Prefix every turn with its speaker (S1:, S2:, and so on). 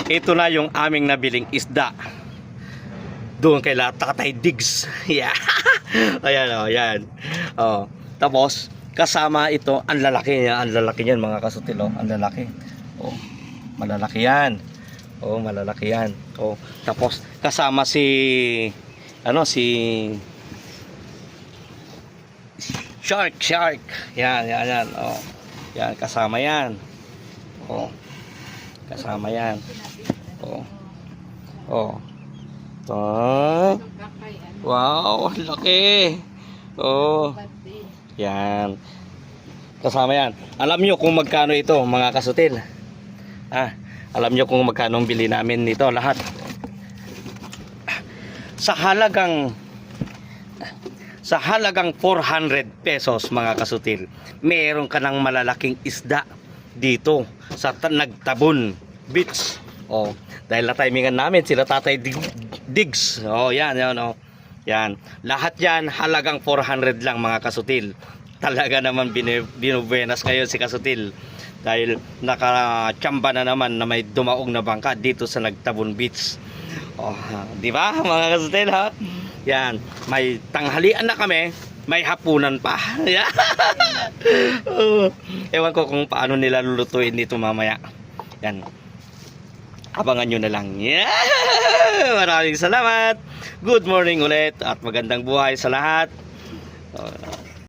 S1: ito na yung aming nabiling isda. Doon kay Tatay Diggs. Yeah. Ayan o, yan. Oh. Tapos, kasama ito, ang lalaki niya. Ang lalaki niyan mga kasutil. Oh. Ang lalaki. Oh. Malalaki yan. Oh, malalaki yan. Oh. Tapos, kasama si shark. Yan. Oh. Yan, kasama yan. Oh. Kasama yan. Oh. Oh. Oh. Wow, laki. Oh. Yan. Kasama yan. Alam nyo kung magkano ito, mga kasutil. Alam nyo kung magkano ang bili namin nito lahat. Sa halagang 400 pesos, mga kasutil, meron ka ng malalaking isda dito sa Nagtabon Beach. Oh, dahil na-timingan namin sila Tatay Diggs. Oh, yan. Oh. Yan. Lahat yan halagang 400 lang, mga kasutil. Talaga naman binubuenas ngayon si kasutil. Dahil nakachamba na naman na may dumaong na bangka dito sa Nagtabon Beach. Oh, di ba, mga kasutil, ha? Yan. May tanghalian na kami. May hapunan pa. Oh, ewan ko kung paano nila lulutuin dito mamaya. Yan. Abangan nyo na lang. Yeah! Maraming salamat. Good morning ulit at magandang buhay sa lahat.